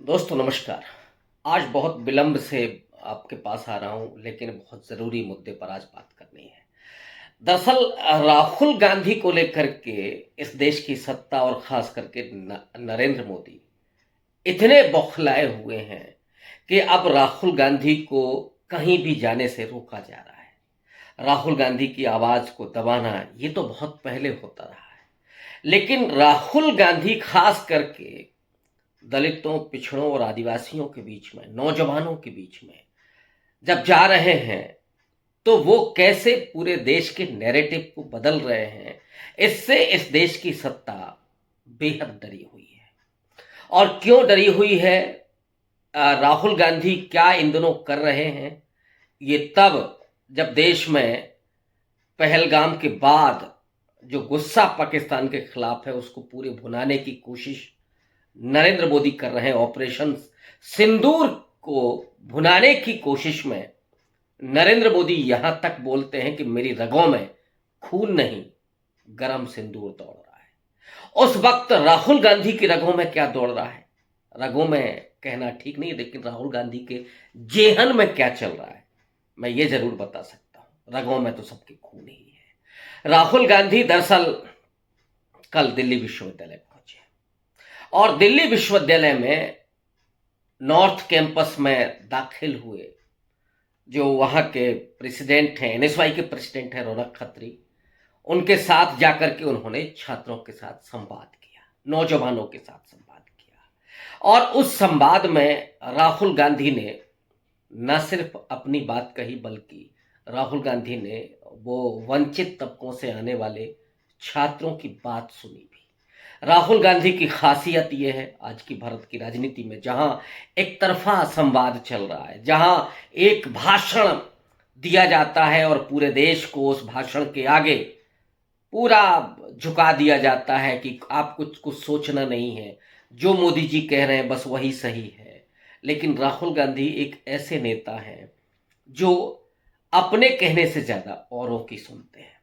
दोस्तों नमस्कार। आज बहुत विलंब से आपके पास आ रहा हूँ, लेकिन बहुत ज़रूरी मुद्दे पर आज बात करनी है। दरअसल राहुल गांधी को लेकर के इस देश की सत्ता और ख़ास करके नरेंद्र मोदी इतने बौखलाए हुए हैं कि अब राहुल गांधी को कहीं भी जाने से रोका जा रहा है। राहुल गांधी की आवाज़ को दबाना ये तो बहुत पहले होता रहा है, लेकिन राहुल गांधी ख़ास करके दलितों, पिछड़ों और आदिवासियों के बीच में, नौजवानों के बीच में जब जा रहे हैं, तो वो कैसे पूरे देश के नैरेटिव को बदल रहे हैं, इससे इस देश की सत्ता बेहद डरी हुई है। और क्यों डरी हुई है? राहुल गांधी क्या इन दिनों कर रहे हैं, ये तब जब देश में पहलगाम के बाद जो गुस्सा पाकिस्तान के खिलाफ है उसको पूरे भुनाने की कोशिश नरेंद्र मोदी कर रहे हैं। ऑपरेशन सिंदूर को भुनाने की कोशिश में नरेंद्र मोदी यहां तक बोलते हैं कि मेरी रगों में खून नहीं, गरम सिंदूर दौड़ रहा है। उस वक्त राहुल गांधी की रगों में क्या दौड़ रहा है, रगों में कहना ठीक नहीं, लेकिन राहुल गांधी के जेहन में क्या चल रहा है मैं ये जरूर बता सकता हूं। रगों में तो सबके खून ही है। राहुल गांधी दरअसल कल दिल्ली विश्वविद्यालय पहुंचे और दिल्ली विश्वविद्यालय में नॉर्थ कैंपस में दाखिल हुए। जो वहाँ के प्रेसिडेंट हैं, एनएसवाई के प्रेसिडेंट हैं रौनक खत्री, उनके साथ जाकर के उन्होंने छात्रों के साथ संवाद किया, नौजवानों के साथ संवाद किया। और उस संवाद में राहुल गांधी ने न सिर्फ अपनी बात कही, बल्कि राहुल गांधी ने वो वंचित तबकों से आने वाले छात्रों की बात सुनी भी। राहुल गांधी की खासियत यह है आज की भारत की राजनीति में, जहां एक तरफा संवाद चल रहा है, जहां एक भाषण दिया जाता है और पूरे देश को उस भाषण के आगे पूरा झुका दिया जाता है कि आप कुछ सोचना नहीं है, जो मोदी जी कह रहे हैं बस वही सही है। लेकिन राहुल गांधी एक ऐसे नेता हैं जो अपने कहने से ज्यादा औरों की सुनते हैं।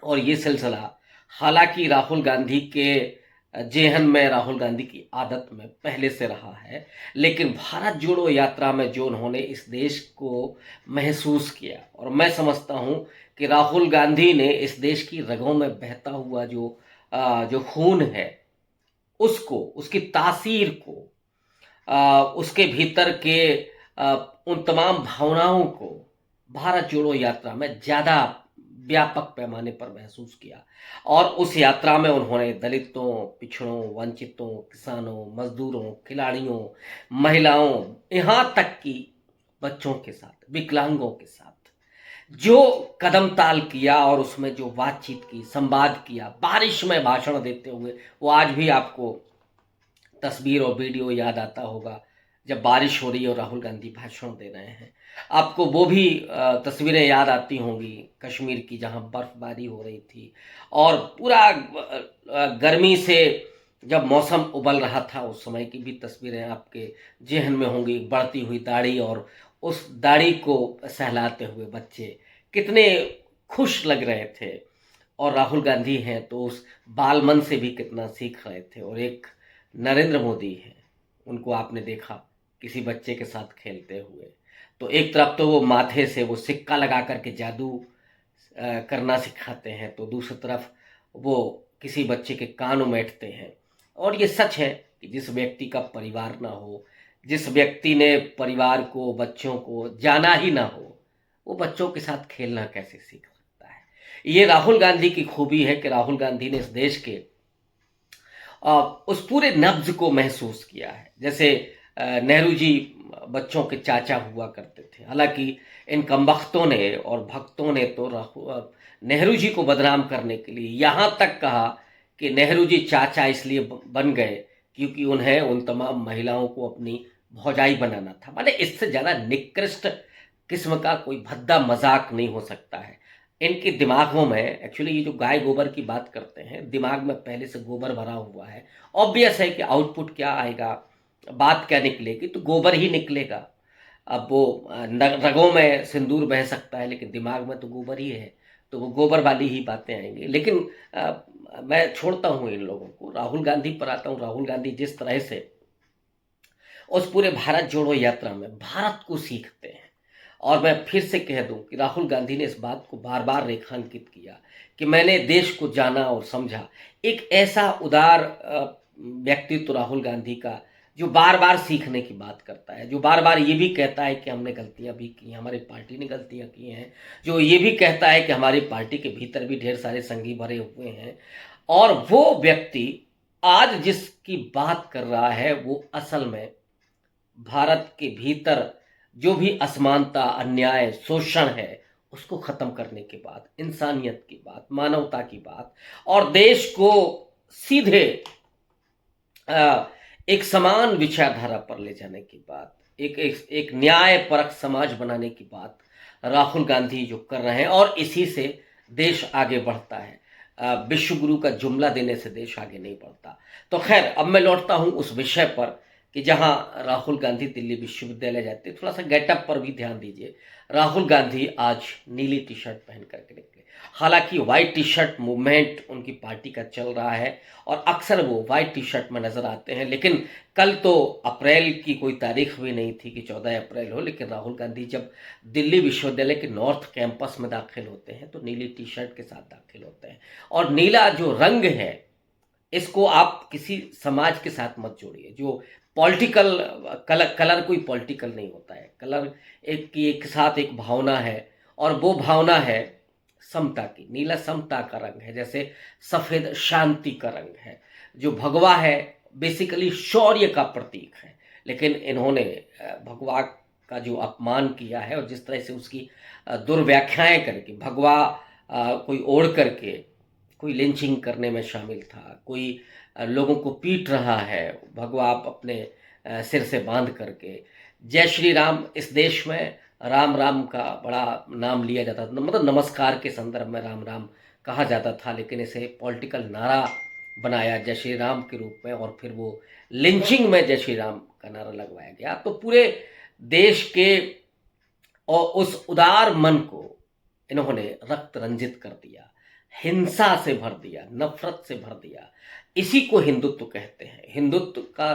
और ये सिलसिला हालांकि राहुल गांधी के जेहन में, राहुल गांधी की आदत में पहले से रहा है, लेकिन भारत जोड़ो यात्रा में जो उन्होंने इस देश को महसूस किया, और मैं समझता हूं कि राहुल गांधी ने इस देश की रगों में बहता हुआ जो खून है उसको, उसकी तासीर को, उसके भीतर के उन तमाम भावनाओं को भारत जोड़ो यात्रा में ज़्यादा व्यापक पैमाने पर महसूस किया। और उस यात्रा में उन्होंने दलितों, पिछड़ों, वंचितों, किसानों, मजदूरों, खिलाड़ियों, महिलाओं, यहाँ तक कि बच्चों के साथ, विकलांगों के साथ जो कदम ताल किया और उसमें जो बातचीत की, संवाद किया, बारिश में भाषण देते हुए, वो आज भी आपको तस्वीर और वीडियो याद आता होगा जब बारिश हो रही है और राहुल गांधी भाषण दे रहे हैं। आपको वो भी तस्वीरें याद आती होंगी कश्मीर की, जहां बर्फबारी हो रही थी और पूरा गर्मी से जब मौसम उबल रहा था, उस समय की भी तस्वीरें आपके जेहन में होंगी। बढ़ती हुई दाढ़ी और उस दाढ़ी को सहलाते हुए बच्चे कितने खुश लग रहे थे। और राहुल गांधी हैं तो उस बालमन से भी कितना सीख रहे थे। और एक नरेंद्र मोदी हैं, उनको आपने देखा किसी बच्चे के साथ खेलते हुए, तो एक तरफ तो वो माथे से वो सिक्का लगा करके जादू करना सिखाते हैं, तो दूसरी तरफ वो किसी बच्चे के कान उमेटते हैं। और ये सच है कि जिस व्यक्ति का परिवार ना हो, जिस व्यक्ति ने परिवार को, बच्चों को जाना ही ना हो, वो बच्चों के साथ खेलना कैसे सीख सकता है। ये राहुल गांधी की खूबी है कि राहुल गांधी ने इस देश के उस पूरे नब्ज को महसूस किया है। जैसे नेहरू जी बच्चों के चाचा हुआ करते थे। हालांकि इन कमबख्तों ने और भक्तों ने तो नेहरू जी को बदनाम करने के लिए यहाँ तक कहा कि नेहरू जी चाचा इसलिए बन गए क्योंकि उन्हें उन तमाम महिलाओं को अपनी भौजाई बनाना था। माने इससे ज़्यादा निकृष्ट किस्म का कोई भद्दा मजाक नहीं हो सकता है। इनके दिमागों में एक्चुअली ये जो गाय गोबर की बात करते हैं, दिमाग में पहले से गोबर भरा हुआ है। ऑब्वियस है कि आउटपुट क्या आएगा, बात क्या निकलेगी, तो गोबर ही निकलेगा। अब वो रगों में सिंदूर बह सकता है, लेकिन दिमाग में तो गोबर ही है, तो वो गोबर वाली ही बातें आएंगी। लेकिन मैं छोड़ता हूँ इन लोगों को, राहुल गांधी पर आता हूँ। राहुल गांधी जिस तरह से उस पूरे भारत जोड़ो यात्रा में भारत को सीखते हैं। और मैं फिर से कह दूं कि राहुल गांधी ने इस बात को बार बार रेखांकित किया कि मैंने देश को जाना और समझा। एक ऐसा उदार व्यक्तित्व राहुल गांधी का, जो बार बार सीखने की बात करता है, जो बार बार ये भी कहता है कि हमने गलतियां भी की, हमारी पार्टी ने गलतियां की हैं, जो ये भी कहता है कि हमारी पार्टी के भीतर भी ढेर सारे संगी भरे हुए हैं। और वो व्यक्ति आज जिसकी बात कर रहा है वो असल में भारत के भीतर जो भी असमानता, अन्याय, शोषण है, उसको खत्म करने की बात, इंसानियत की बात, मानवता की बात, और देश को सीधे एक समान विचारधारा पर ले जाने की बात, एक न्याय परक समाज बनाने की बात राहुल गांधी जो कर रहे हैं, और इसी से देश आगे बढ़ता है। विश्व गुरु का जुमला देने से देश आगे नहीं बढ़ता। तो खैर, अब मैं लौटता हूं उस विषय पर कि जहां राहुल गांधी दिल्ली विश्वविद्यालय जाते, थोड़ा सा गेटअप पर भी ध्यान दीजिए। राहुल गांधी आज नीली टी शर्ट पहन करके निकले। हालांकि व्हाइट टी शर्ट मूवमेंट उनकी पार्टी का चल रहा है और अक्सर वो व्हाइट टी शर्ट में नजर आते हैं, लेकिन कल तो अप्रैल की कोई तारीख भी नहीं थी कि 14 अप्रैल हो, लेकिन राहुल गांधी जब दिल्ली विश्वविद्यालय के नॉर्थ कैंपस में दाखिल होते हैं तो नीली टी शर्ट के साथ दाखिल होते हैं। और नीला जो रंग है, इसको आप किसी समाज के साथ मत जोड़िए। जो पॉलिटिकल कलर कोई पॉलिटिकल नहीं होता है। कलर एक साथ एक भावना है, और वो भावना है समता की। नीला समता का रंग है, जैसे सफेद शांति का रंग है। जो भगवा है बेसिकली शौर्य का प्रतीक है, लेकिन इन्होंने भगवा का जो अपमान किया है और जिस तरह से उसकी दुर्व्याख्याएं करके भगवा कोई ओढ़ करके कोई लिंचिंग करने में शामिल था, कोई लोगों को पीट रहा है भगवा आप अपने सिर से बांध करके। जय श्री राम इस देश में राम राम का बड़ा नाम लिया जाता था, मतलब नमस्कार के संदर्भ में राम राम कहा जाता था, लेकिन इसे पॉलिटिकल नारा बनाया जय श्री राम के रूप में, और फिर वो लिंचिंग में जय श्री राम का नारा लगवाया गया। तो पूरे देश के और उस उदार मन को इन्होंने रक्त रंजित कर दिया, हिंसा से भर दिया, नफरत से भर दिया। इसी को हिंदुत्व कहते हैं। हिंदुत्व का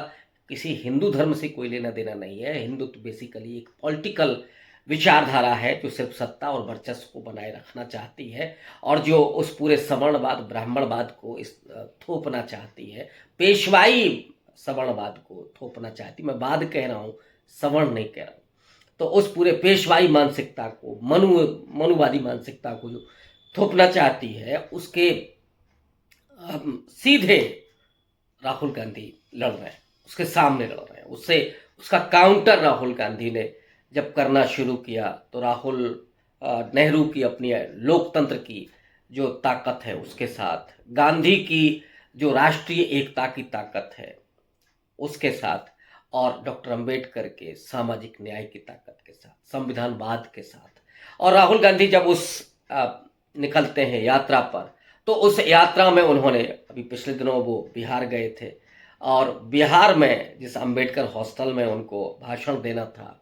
किसी हिंदू धर्म से कोई लेना देना नहीं है। हिंदुत्व बेसिकली एक पॉलिटिकल विचारधारा है जो सिर्फ सत्ता और वर्चस्व को बनाए रखना चाहती है, और जो उस पूरे सवर्णवाद ब्राह्मणवाद को थोपना चाहती है, पेशवाई सवर्णवाद को थोपना चाहती। मैं वाद कह रहा हूँ, सवर्ण नहीं कह रहा हूँ। तो उस पूरे पेशवाई मानसिकता को, मनुवादी मानसिकता को जो थोपना चाहती है, उसके सीधे राहुल गांधी लड़ रहे हैं, उसके सामने लड़ रहे हैं। उससे उसका काउंटर राहुल गांधी ने जब करना शुरू किया तो राहुल नेहरू की अपनी लोकतंत्र की जो ताकत है उसके साथ, गांधी की जो राष्ट्रीय एकता की ताकत है उसके साथ, और डॉक्टर अंबेडकर के सामाजिक न्याय की ताकत के साथ, संविधानवाद के साथ। और राहुल गांधी जब उस निकलते हैं यात्रा पर, तो उस यात्रा में उन्होंने अभी पिछले दिनों वो बिहार गए थे, और बिहार में जिस अंबेडकर हॉस्टल में उनको भाषण देना था,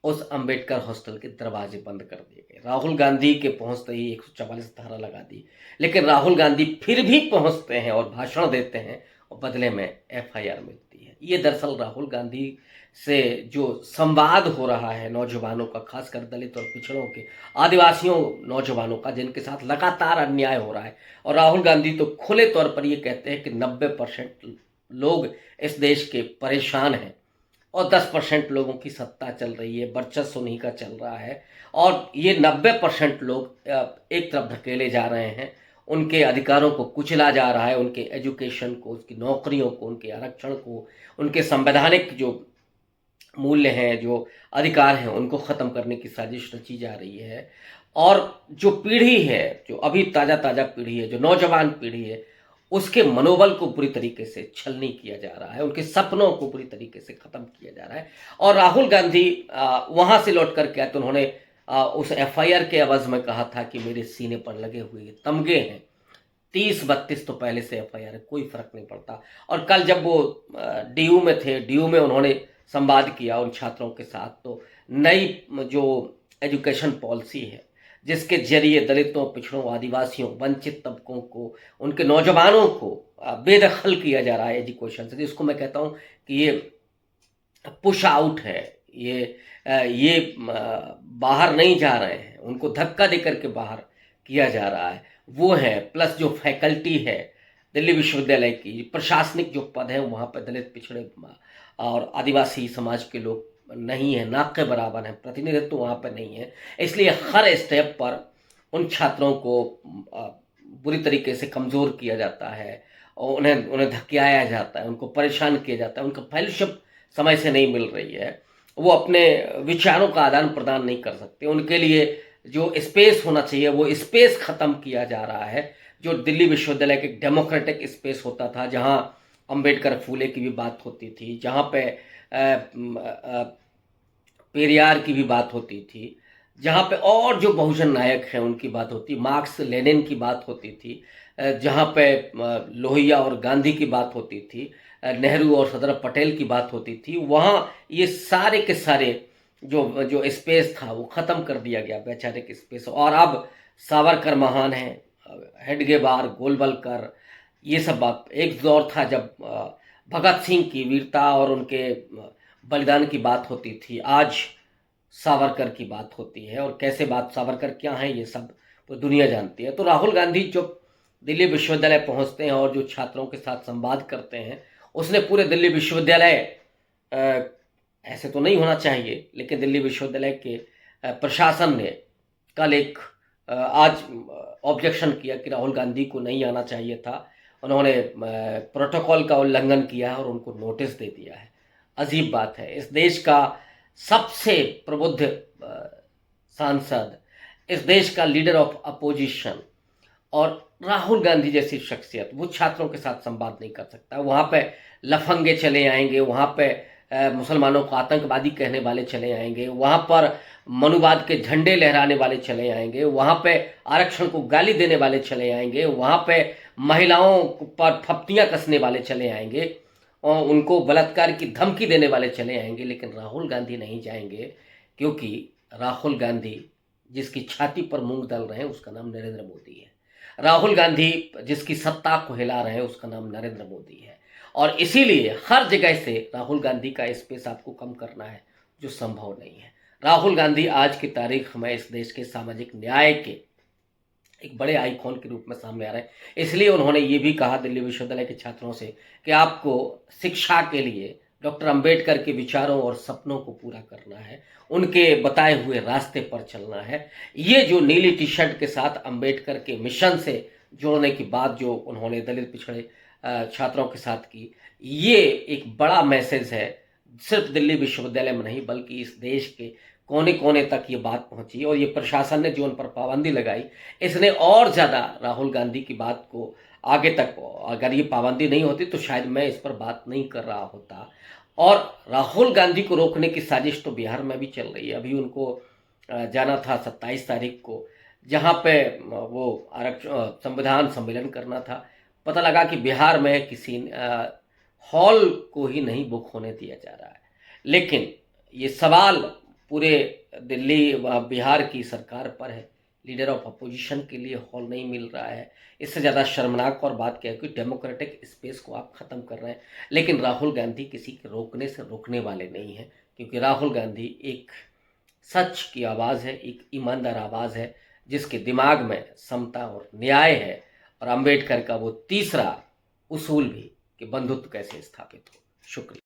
उस अंबेडकर हॉस्टल के दरवाजे बंद कर दिए गए। राहुल गांधी के पहुंचते ही 144 धारा लगा दी, लेकिन राहुल गांधी फिर भी पहुंचते हैं और भाषण देते हैं, और बदले में एफआईआर मिलती है। ये दरअसल राहुल गांधी से जो संवाद हो रहा है नौजवानों का, खासकर दलित और पिछड़ों के, आदिवासियों नौजवानों का, जिनके साथ लगातार अन्याय हो रहा है। और राहुल गांधी तो खुले तौर पर ये कहते हैं कि 90% लोग इस देश के परेशान हैं, और 10% लोगों की सत्ता चल रही है, वर्चस्व उन्हीं का चल रहा है, और ये 90% लोग एक तरफ धकेले जा रहे हैं। उनके अधिकारों को कुचला जा रहा है, उनके एजुकेशन को, उसकी नौकरियों को, उनके आरक्षण को, उनके संवैधानिक जो मूल्य हैं, जो अधिकार हैं, उनको ख़त्म करने की साजिश रची जा रही है। और जो पीढ़ी है, जो अभी ताज़ा ताज़ा पीढ़ी है, जो नौजवान पीढ़ी है, उसके मनोबल को पूरी तरीके से छलनी किया जा रहा है, उनके सपनों को पूरी तरीके से ख़त्म किया जा रहा है। और राहुल गांधी वहाँ से लौट कर के आए तो उन्होंने उस एफआईआर के एवज में कहा था कि मेरे सीने पर लगे हुए तमगे हैं, 30-32 तो पहले से एफआईआर है, कोई फर्क नहीं पड़ता। और कल जब वो डीयू में थे, डीयू में उन्होंने संवाद किया उन छात्रों के साथ, तो नई जो एजुकेशन पॉलिसी है, जिसके जरिए दलितों, पिछड़ों, आदिवासियों, वंचित तबकों को, उनके नौजवानों को बेदखल किया जा रहा है एजुकेशन से, जिसको मैं कहता हूँ कि ये पुश आउट है, ये बाहर नहीं जा रहे हैं, उनको धक्का देकर के बाहर किया जा रहा है, वो है। प्लस जो फैकल्टी है दिल्ली विश्वविद्यालय की, प्रशासनिक जो पद है वहाँ पर दलित, पिछड़े और आदिवासी समाज के लोग नहीं है, नाक के बराबर है, प्रतिनिधित्व वहाँ पर नहीं है। इसलिए हर स्टेप पर उन छात्रों को बुरी तरीके से कमज़ोर किया जाता है और उन्हें उन्हें धकेलाया जाता है, उनको परेशान किया जाता है, उनका फेलोशिप समय से नहीं मिल रही है, वो अपने विचारों का आदान प्रदान नहीं कर सकते, उनके लिए जो स्पेस होना चाहिए वो स्पेस ख़त्म किया जा रहा है। जो दिल्ली विश्वविद्यालय के डेमोक्रेटिक स्पेस होता था, जहाँ अंबेडकर फूले की भी बात होती थी, जहाँ पे पेरियार की भी बात होती थी, जहाँ पे और जो बहुजन नायक हैं उनकी बात होती, मार्क्स लेनिन की बात होती थी, जहाँ पे लोहिया और गांधी की बात होती थी, नेहरू और सरदार पटेल की बात होती थी, वहाँ ये सारे के सारे जो जो स्पेस था वो ख़त्म कर दिया गया, वैचारिक स्पेस। और अब सावरकर महान है, हेडगेवार, गोलवलकर, ये सब बात। एक दौर था जब भगत सिंह की वीरता और उनके बलिदान की बात होती थी, आज सावरकर की बात होती है। और कैसे बात, सावरकर क्या है, ये सब तो दुनिया जानती है। तो राहुल गांधी जो दिल्ली विश्वविद्यालय पहुंचते हैं और जो छात्रों के साथ संवाद करते हैं, उसने पूरे दिल्ली विश्वविद्यालय, ऐसे तो नहीं होना चाहिए, लेकिन दिल्ली विश्वविद्यालय के प्रशासन ने कल एक आज ऑब्जेक्शन किया कि राहुल गांधी को नहीं आना चाहिए था। उन्होंने प्रोटोकॉल का उल्लंघन किया है और उनको नोटिस दे दिया है। अजीब बात है, इस देश का सबसे प्रबुद्ध सांसद, इस देश का लीडर ऑफ अपोजिशन और राहुल गांधी जैसी शख्सियत, वो छात्रों के साथ संवाद नहीं कर सकता। वहाँ पे लफंगे चले आएंगे, वहाँ पे मुसलमानों को आतंकवादी कहने वाले चले आएंगे, वहाँ पर मनुवाद के झंडे लहराने वाले चले आएंगे, वहाँ पे आरक्षण को गाली देने वाले चले आएंगे, वहाँ पे महिलाओं पर फप्तियाँ कसने वाले चले आएंगे और उनको बलात्कार की धमकी देने वाले चले आएंगे। लेकिन राहुल गांधी नहीं जाएंगे, क्योंकि राहुल गांधी जिसकी छाती पर मूंग दल रहे हैं उसका नाम नरेंद्र मोदी है। राहुल गांधी जिसकी सत्ता को हिला रहे हैं उसका नाम नरेंद्र मोदी है। और इसीलिए हर जगह से राहुल गांधी का स्पेस आपको कम करना है, जो संभव नहीं है। राहुल गांधी आज की तारीख में इस देश के सामाजिक न्याय के एक बड़े आइकॉन के रूप में सामने आ रहे हैं। इसलिए उन्होंने ये भी कहा दिल्ली विश्वविद्यालय के छात्रों से कि आपको शिक्षा के लिए डॉक्टर अंबेडकर के विचारों और सपनों को पूरा करना है, उनके बताए हुए रास्ते पर चलना है। ये जो नीली टी शर्ट के साथ अंबेडकर के मिशन से जोड़ने की बात जो उन्होंने दलित पिछड़े छात्रों के साथ की, ये एक बड़ा मैसेज है। सिर्फ दिल्ली विश्वविद्यालय में नहीं बल्कि इस देश के कोने कोने तक ये बात पहुंची। और ये प्रशासन ने जो उन पर पाबंदी लगाई, इसने और ज़्यादा राहुल गांधी की बात को आगे तक, अगर ये पाबंदी नहीं होती तो शायद मैं इस पर बात नहीं कर रहा होता। और राहुल गांधी को रोकने की साजिश तो बिहार में भी चल रही है। अभी उनको जाना था 27 तारीख को, जहाँ पे वो आरक्षण संविधान सम्मेलन करना था। पता लगा कि बिहार में किसी हॉल को ही नहीं बुक होने दिया जा रहा है। लेकिन ये सवाल पूरे दिल्ली व बिहार की सरकार पर है। लीडर ऑफ अपोजिशन के लिए हॉल नहीं मिल रहा है। इससे ज़्यादा शर्मनाक और बात क्या है कि डेमोक्रेटिक स्पेस को आप ख़त्म कर रहे हैं। लेकिन राहुल गांधी किसी के रोकने से रोकने वाले नहीं हैं, क्योंकि राहुल गांधी एक सच की आवाज़ है, एक ईमानदार आवाज़ है, जिसके दिमाग में समता और न्याय है। और अंबेडकर का वो तीसरा उसूल भी कि बंधुत्व कैसे स्थापित हो। शुक्रिया।